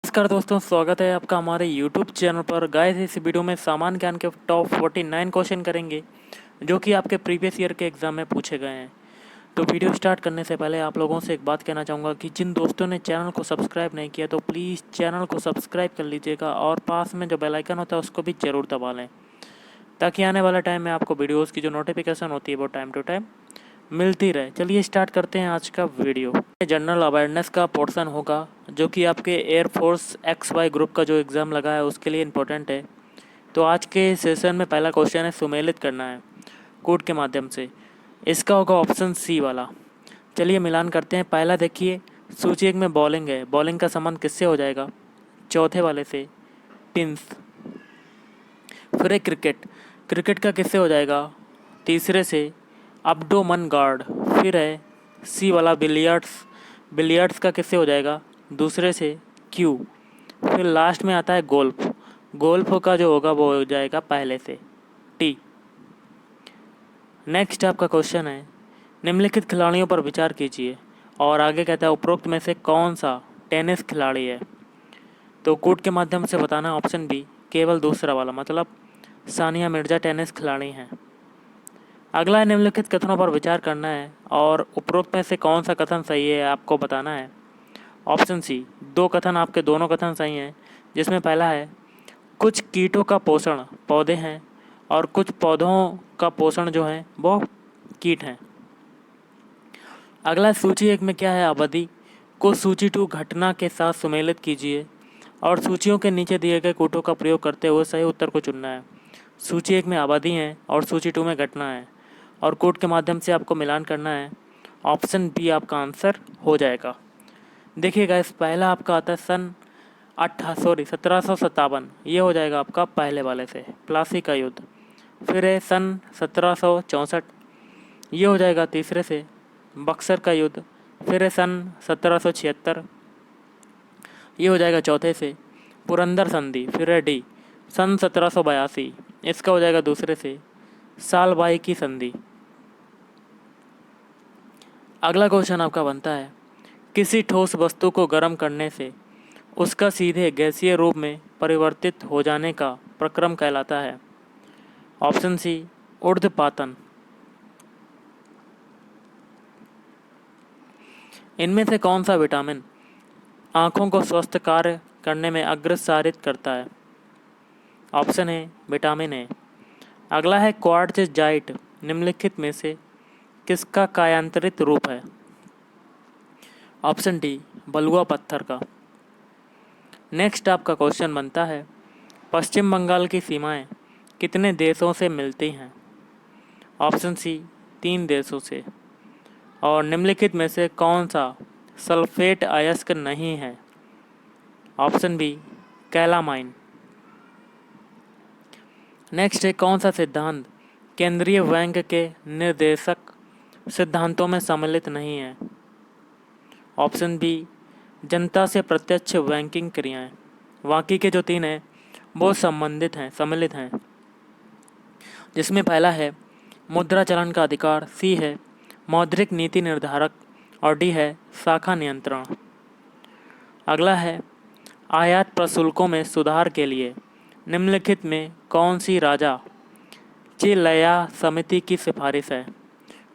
नमस्कार दोस्तों, स्वागत है आपका हमारे YouTube चैनल पर। गाइस, इस वीडियो में सामान्य ज्ञान के टॉप 49 क्वेश्चन करेंगे जो कि आपके प्रीवियस ईयर के एग्जाम में पूछे गए हैं। तो वीडियो स्टार्ट करने से पहले आप लोगों से एक बात कहना चाहूँगा कि जिन दोस्तों ने चैनल को सब्सक्राइब नहीं किया तो प्लीज़ चैनल को सब्सक्राइब कर लीजिएगा और पास में जो बेल आइकन होता है उसको भी ज़रूर दबा लें, ताकि आने वाले टाइम में आपको वीडियोज़ की जो नोटिफिकेशन होती है वो टाइम टू टाइम मिलती रहे। चलिए स्टार्ट करते हैं आज का वीडियो। जनरल अवेयरनेस का पोर्शन होगा जो कि आपके एयरफोर्स XY ग्रुप का जो एग्ज़ाम लगा है उसके लिए इम्पोर्टेंट है। तो आज के सेशन में पहला क्वेश्चन है, सुमेलित करना है कोड के माध्यम से। इसका होगा ऑप्शन सी वाला। चलिए मिलान करते हैं। पहला देखिए, सूची एक में बॉलिंग है, बॉलिंग का संबंध किससे हो जाएगा? चौथे वाले से, पिंस। फिर है क्रिकेट, क्रिकेट का किससे हो जाएगा? तीसरे से, अब्डोमन गार्ड। फिर है सी वाला, बिलियर्ड्स, बिलियर्ड्स का किससे हो जाएगा? दूसरे से, क्यू। फिर लास्ट में आता है गोल्फ, गोल्फ का जो होगा वो हो जाएगा पहले से, टी। नेक्स्ट आपका क्वेश्चन है, निम्नलिखित खिलाड़ियों पर विचार कीजिए। और आगे कहता है उपरोक्त में से कौन सा टेनिस खिलाड़ी है? तो कोड के माध्यम से बताना ऑप्शन बी, केवल दूसरा वाला, मतलब सानिया मिर्जा टेनिस खिलाड़ी हैं। अगला है, निम्नलिखित कथनों पर विचार करना है और उपरोक्त में से कौन सा कथन सही है आपको बताना है। ऑप्शन सी, दो कथन, आपके दोनों कथन सही हैं। जिसमें पहला है, कुछ कीटों का पोषण पौधे हैं और कुछ पौधों का पोषण जो है वो कीट हैं। अगला सूची एक में क्या है? अवधि को सूची 2 घटना के साथ सुमेलित कीजिए और सूचियों के नीचे दिए गए कूटों का प्रयोग करते हुए सही उत्तर को चुनना है। सूची एक में अवधि है और सूची 2 में घटना है और कोड के माध्यम से आपको मिलान करना है। ऑप्शन बी आपका आंसर हो जाएगा। देखिएगा, इस पहला आपका आता है सन 1757, ये हो जाएगा आपका पहले वाले से, प्लासी का युद्ध। फिर है सन 1764, ये हो जाएगा तीसरे से, बक्सर का युद्ध। फिर है सन 1776, ये हो जाएगा चौथे से, पुरंदर संधि। फिर है डी, सन 1782, इसका हो जाएगा दूसरे से, सालबाई की संधि। अगला क्वेश्चन आपका बनता है, किसी ठोस वस्तु को गर्म करने से उसका सीधे गैसीय रूप में परिवर्तित हो जाने का प्रक्रम कहलाता है। ऑप्शन सी, ऊर्ध्वपातन। इनमें से कौन सा विटामिन आँखों को स्वस्थ कार्य करने में अग्रसारित करता है? ऑप्शन है विटामिन ए। अगला है, क्वार्ट्ज़ाइट निम्नलिखित में से किसका कायांतरित रूप है? ऑप्शन डी, बलुआ पत्थर का। नेक्स्ट आपका क्वेश्चन बनता है, पश्चिम बंगाल की सीमाएं कितने देशों से मिलती हैं? ऑप्शन सी, 3 देशों से। और निम्नलिखित में से कौन सा सल्फेट अयस्क नहीं है? Option B, calamine. नेक्स्ट है, कौन सा सिद्धांत केंद्रीय बैंक के निर्देशक सिद्धांतों में सम्मिलित नहीं है? ऑप्शन बी, जनता से प्रत्यक्ष बैंकिंग क्रियाएं। बाकी के जो 3 हैं वो सम्मिलित हैं। जिसमें पहला है मुद्रा चलन का अधिकार, सी है मौद्रिक नीति निर्धारक और डी है शाखा नियंत्रण। अगला है, आयात प्रशुल्कों में सुधार के लिए निम्नलिखित में कौन सी राजा चिलया समिति की सिफारिश है?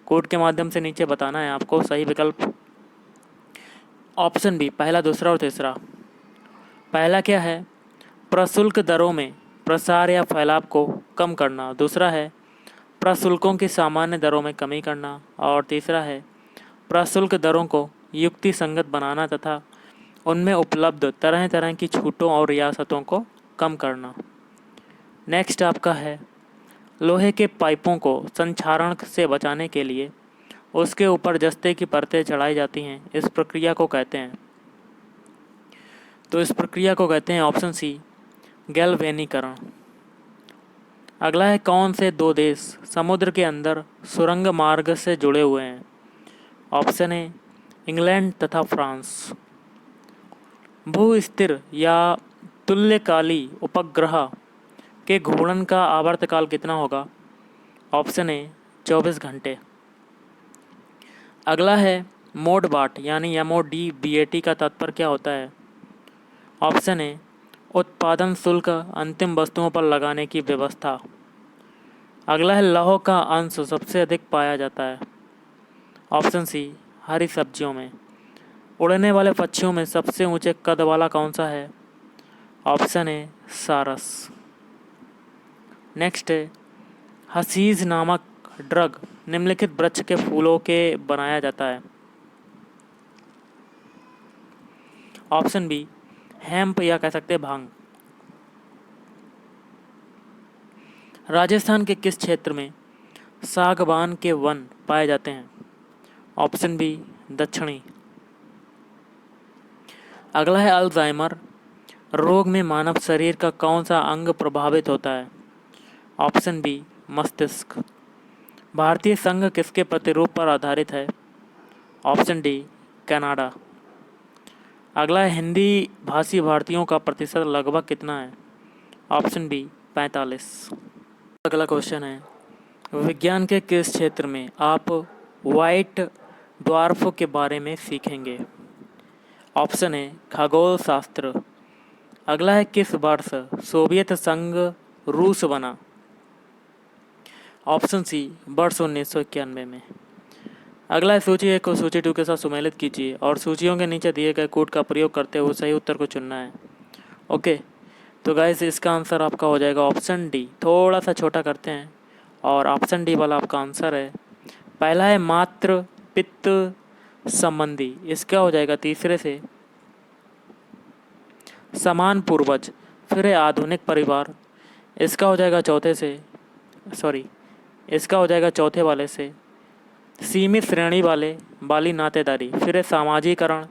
कोड के माध्यम से नीचे बताना है आपको सही विकल्प। ऑप्शन बी, पहला, दूसरा और तीसरा। पहला क्या है? प्रशुल्क दरों में प्रसार या फैलाव को कम करना। दूसरा है प्रशुल्कों की सामान्य दरों में कमी करना। और तीसरा है प्रशुल्क दरों को युक्ति संगत बनाना तथा उनमें उपलब्ध तरह तरह की छूटों और रियासतों को कम करना। नेक्स्ट आपका है, लोहे के पाइपों को संक्षारण से बचाने के लिए उसके ऊपर जस्ते की परतें चढ़ाई जाती हैं, इस प्रक्रिया को कहते हैं। तो इस प्रक्रिया को कहते हैं ऑप्शन सी, गैल्वेनीकरण। अगला है, कौन से 2 देश समुद्र के अंदर सुरंग मार्ग से जुड़े हुए हैं? ऑप्शन है इंग्लैंड तथा फ्रांस। भू-स्थिर या तुल्यकाली उपग्रह के घूर्णन का आवर्तकाल कितना होगा? ऑप्शन है 24 घंटे। अगला है, मोड बाट यानी MODBAT का तात्पर्य क्या होता है? ऑप्शन ए उत्पादन शुल्क अंतिम वस्तुओं पर लगाने की व्यवस्था। अगला है लौह का अंश सबसे अधिक पाया जाता है। ऑप्शन सी हरी सब्जियों में। उड़ने वाले पक्षियों में सबसे ऊंचे कद वाला कौन सा है? ऑप्शन ए सारस। नेक्स्ट है हसीज नामक ड्रग निम्नलिखित वृक्ष के फूलों के बनाया जाता है। ऑप्शन बी हेम्प या कह सकते हैं भांग। राजस्थान के किस क्षेत्र में सागवान के वन पाए जाते हैं? ऑप्शन बी दक्षिणी। अगला है अल्जाइमर रोग में मानव शरीर का कौन सा अंग प्रभावित होता है? ऑप्शन बी मस्तिष्क। भारतीय संघ किसके प्रतिरूप पर आधारित है? Option D Canada. अगला है हिंदी भाषी भारतीयों का प्रतिशत लगभग कितना है? Option B 45। अगला क्वेश्चन है विज्ञान के किस क्षेत्र में आप व्हाइट ड्वार्फ के बारे में सीखेंगे? ऑप्शन है खगोल शास्त्र। अगला है किस वर्ष सोवियत संघ रूस बना? ऑप्शन सी वर्ष 1991 में। अगला है सूची 1 को सूची 2 के साथ सुमेलित कीजिए और सूचियों के नीचे दिए गए कोड का प्रयोग करते हुए सही उत्तर को चुनना है। ओके, तो गाइस इसका आंसर आपका हो जाएगा ऑप्शन डी। थोड़ा सा छोटा करते हैं और ऑप्शन डी वाला आपका आंसर है। पहला है मातृ पित्त संबंधी, इसका हो जाएगा तीसरे से। समान पूर्वज, फिर है आधुनिक परिवार, इसका हो जाएगा इसका हो जाएगा चौथे वाले से। सीमित श्रेणी वाली नातेदारी, फिर है सामाजिकरण,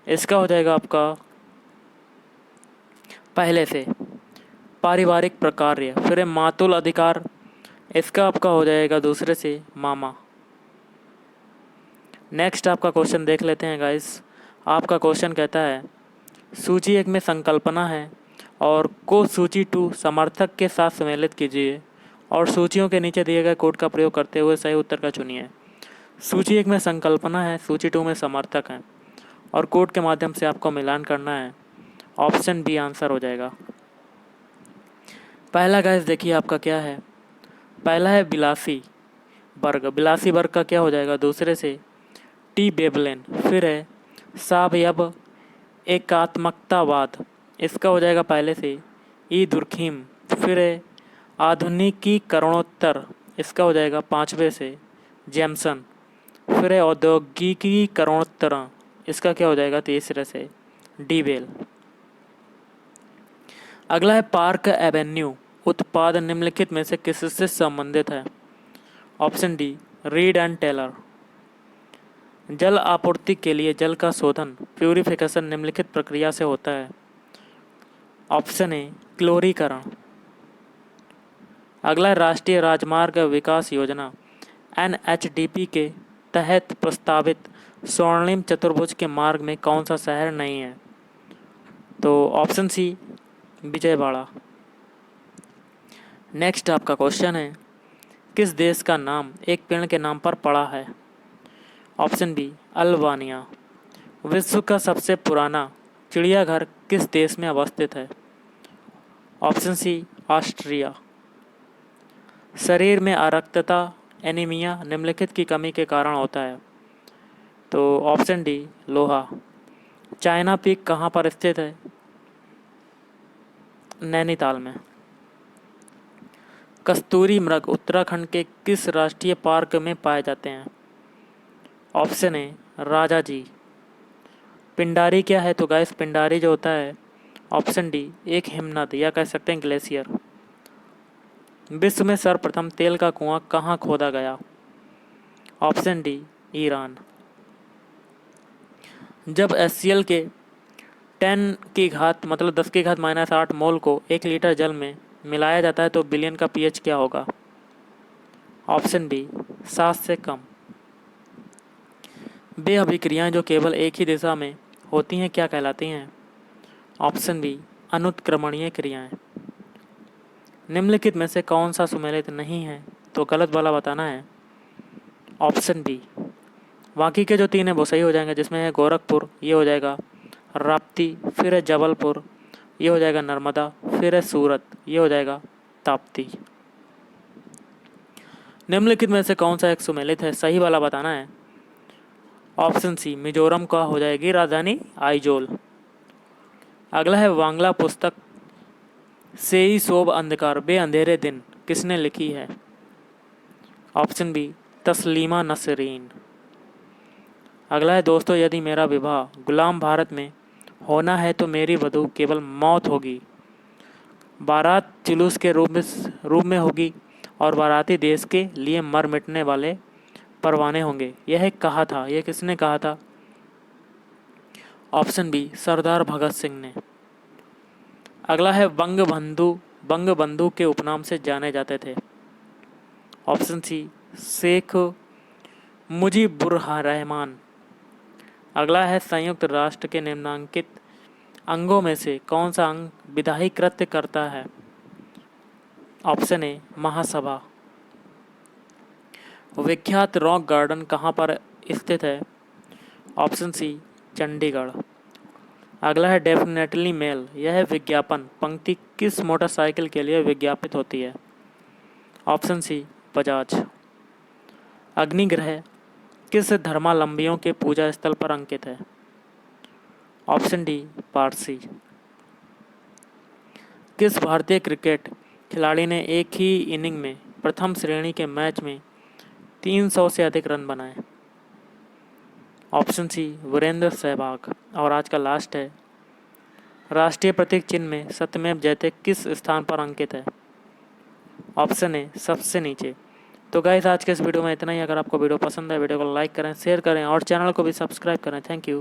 इसका हो जाएगा आपका पहले से। पारिवारिक प्रकार्य, फिर है मातुल अधिकार, इसका आपका हो जाएगा दूसरे से मामा। नेक्स्ट आपका क्वेश्चन देख लेते हैं गाइस। आपका क्वेश्चन कहता है सूची 1 में संकल्पना है और को सूची 2 समर्थक के साथ सम्मिलित कीजिए और सूचियों के नीचे दिए गए कोड का प्रयोग करते हुए सही उत्तर का चुनिए। सूची 1 में संकल्पना है, सूची 2 में समर्थक हैं और कोड के माध्यम से आपको मिलान करना है। ऑप्शन बी आंसर हो जाएगा। पहला गाइस देखिए आपका क्या है। पहला है बिलासी वर्ग का क्या हो जाएगा दूसरे से टी बेबलेन, फिर है सावयव एकात्मकतावाद, इसका हो जाएगा पहले से ई दुर्खीम, फिर है आधुनिकीकरणोत्तर, इसका हो जाएगा पांचवे से जेमसन, फिर है औद्योगिकीकरणोत्तर, इसका क्या हो जाएगा तीसरे से डीवेल। अगला है पार्क एवेन्यू उत्पाद निम्नलिखित में से किससे संबंधित है? Option D Reed and Taylor. जल आपूर्ति के लिए जल का शोधन प्यूरिफिकेशन निम्नलिखित प्रक्रिया से होता है। ऑप्शन ए क्लोरीकरण। अगला राष्ट्रीय राजमार्ग विकास योजना NHDP के तहत प्रस्तावित स्वर्णिम चतुर्भुज के मार्ग में कौन सा शहर नहीं है? तो ऑप्शन सी विजयवाड़ा। नेक्स्ट आपका क्वेश्चन है किस देश का नाम एक पेड़ के नाम पर पड़ा है? Option B Albania. विश्व का सबसे पुराना चिड़ियाघर किस देश में अवस्थित है? Option C Austria. शरीर में अरक्तता एनीमिया निम्नलिखित की कमी के कारण होता है। तो ऑप्शन डी लोहा। चाइना पीक कहाँ पर स्थित है? नैनीताल में। कस्तूरी मृग उत्तराखंड के किस राष्ट्रीय पार्क में पाए जाते हैं? ऑप्शन ए राजा जी। पिंडारी क्या है? तो गाइस पिंडारी जो होता है ऑप्शन डी एक हिमनद या कह सकते हैं ग्लेशियर। विश्व में सर्वप्रथम तेल का कुआं कहाँ खोदा गया? Option D Iran. जब HCl के 10 की घात मतलब 10 की घात -8 मोल को 1 लीटर जल में मिलाया जाता है तो विलयन का pH क्या होगा? ऑप्शन बी 7 से कम। वे अभिक्रियाएं जो केवल एक ही दिशा में होती हैं क्या कहलाती हैं? ऑप्शन बी अनुत्क्रमणीय क्रियाएं। निम्नलिखित में से कौन सा सुमेलित नहीं है? तो गलत वाला बताना है। Option B. बाकी के जो 3 हैं वो सही हो जाएंगे, जिसमें है गोरखपुर, ये हो जाएगा राप्ती, फिर है जबलपुर, ये हो जाएगा नर्मदा, फिर है सूरत, ये हो जाएगा ताप्ती। निम्नलिखित में से कौन सा एक सुमेलित है, सही वाला बताना है। ऑप्शन सी मिजोरम का हो जाएगी राजधानी आइजोल। अगला है वांग्ला पुस्तक सेई सोब अंधकार बे अंधेरे दिन किसने लिखी है। Option B Taslima Nasrin. अगला है दोस्तों यदि मेरा विवाह गुलाम भारत में होना है तो मेरी वधू केवल मौत होगी, बारात जुलूस के रूप में होगी और बाराती देश के लिए मर मिटने वाले परवाने होंगे। यह कहा था, यह किसने कहा था। ऑप्शन बी सरदार भगत सिंह ने। अगला है बंगबंधु के उपनाम से जाने जाते थे। Option C Sheikh Mujibur Rahman. अगला है संयुक्त राष्ट्र के निम्नलिखित अंगों में से कौन सा अंग विधायी कृत्य करता है। ऑप्शन ए महासभा। विख्यात रॉक गार्डन कहाँ पर स्थित है। Option C Chandigarh. अगला है डेफिनेटली मेल, यह विज्ञापन पंक्ति किस मोटरसाइकिल के लिए विज्ञापित होती है। ऑप्शन सी बजाज। अग्निग्रह किस धर्मावलंबियों के पूजा स्थल पर अंकित है। Option D Parsi. किस भारतीय क्रिकेट खिलाड़ी ने एक ही इनिंग में प्रथम श्रेणी के मैच में 300 से अधिक रन बनाए। Option C Virender Sehwag. और आज का लास्ट है, राष्ट्रीय प्रतीक चिन्ह में सत्यमेव जयते किस स्थान पर अंकित है। ऑप्शन ए सबसे नीचे। तो गाइस आज के इस वीडियो में इतना ही। अगर आपको वीडियो पसंद है वीडियो को लाइक करें, शेयर करें और चैनल को भी सब्सक्राइब करें। Thank you.